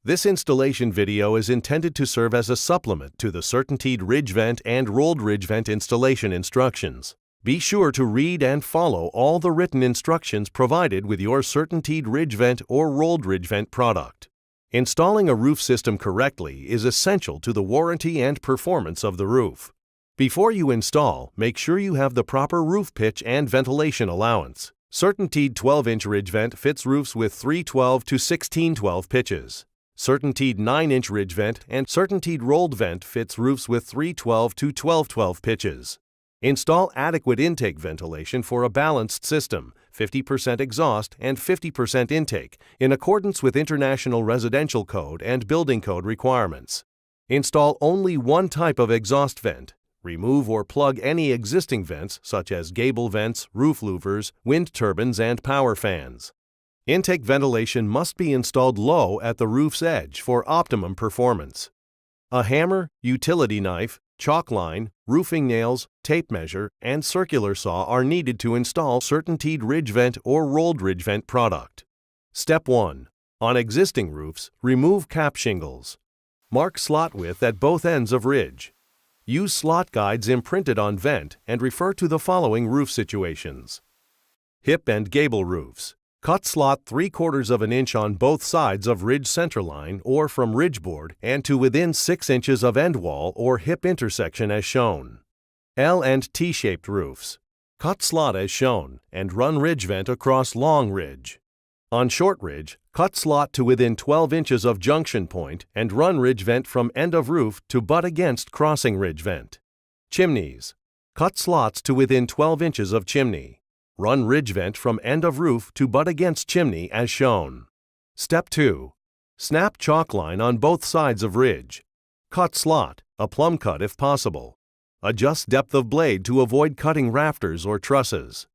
This installation video is intended to serve as a supplement to the CertainTeed ridge vent and rolled ridge vent installation instructions. Be sure to read and follow all the written instructions provided with your CertainTeed ridge vent or rolled ridge vent product. Installing a roof system correctly is essential to the warranty and performance of the roof. Before you install, make sure you have the proper roof pitch and ventilation allowance. CertainTeed 12-inch ridge vent fits roofs with 312 to 1612 pitches. CertainTeed 9-inch ridge vent and CertainTeed rolled vent fits roofs with 312 to 1212 pitches. Install adequate intake ventilation for a balanced system, 50% exhaust and 50% intake, in accordance with International Residential Code and Building Code requirements. Install only one type of exhaust vent. Remove or plug any existing vents such as gable vents, roof louvers, wind turbines, and power fans. Intake ventilation must be installed low at the roof's edge for optimum performance. A hammer, utility knife, chalk line, roofing nails, tape measure, and circular saw are needed to install CertainTeed ridge vent or rolled ridge vent product. Step 1. On existing roofs, remove cap shingles. Mark slot width at both ends of ridge. Use slot guides imprinted on vent and refer to the following roof situations. Hip and gable roofs. Cut slot 3/4 of an inch on both sides of ridge centerline or from ridge board and to within 6 inches of end wall or hip intersection as shown. L and T-shaped roofs. Cut slot as shown and run ridge vent across long ridge. On short ridge, cut slot to within 12 inches of junction point and run ridge vent from end of roof to butt against crossing ridge vent. Chimneys. Cut slots to within 12 inches of chimney. Run ridge vent from end of roof to butt against chimney as shown. Step 2. Snap chalk line on both sides of ridge. Cut slot, a plumb cut if possible. Adjust depth of blade to avoid cutting rafters or trusses.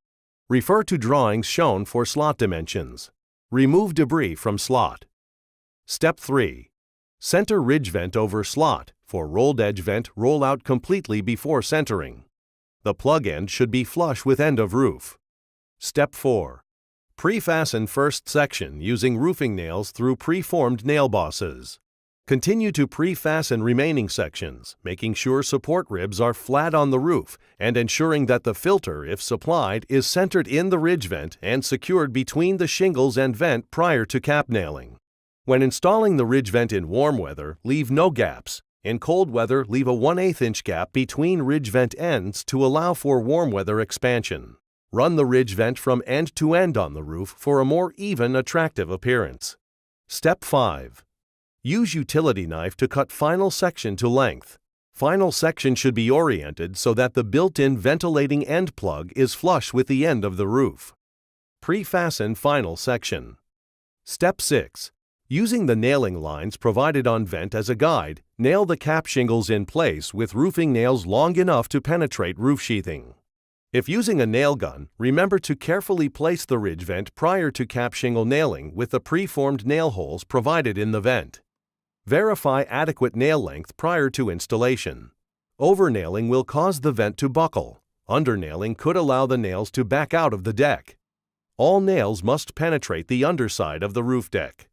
Refer to drawings shown for slot dimensions. Remove debris from slot. Step 3. Center ridge vent over slot. For rolled edge vent, roll out completely before centering. The plug end should be flush with end of roof. Step 4. Pre-fasten first section using roofing nails through pre-formed nail bosses. Continue to pre-fasten remaining sections, making sure support ribs are flat on the roof and ensuring that the filter, if supplied, is centered in the ridge vent and secured between the shingles and vent prior to cap nailing. When installing the ridge vent in warm weather, leave no gaps. In cold weather, leave a 1/8 inch gap between ridge vent ends to allow for warm weather expansion. Run the ridge vent from end to end on the roof for a more even, attractive appearance. Step 5. Use utility knife to cut final section to length. Final section should be oriented so that the built-in ventilating end plug is flush with the end of the roof. Pre-fasten final section. Step 6. Using the nailing lines provided on vent as a guide, nail the cap shingles in place with roofing nails long enough to penetrate roof sheathing. If using a nail gun, remember to carefully place the ridge vent prior to cap shingle nailing with the pre-formed nail holes provided in the vent. Verify adequate nail length prior to installation. Overnailing will cause the vent to buckle. Undernailing could allow the nails to back out of the deck. All nails must penetrate the underside of the roof deck.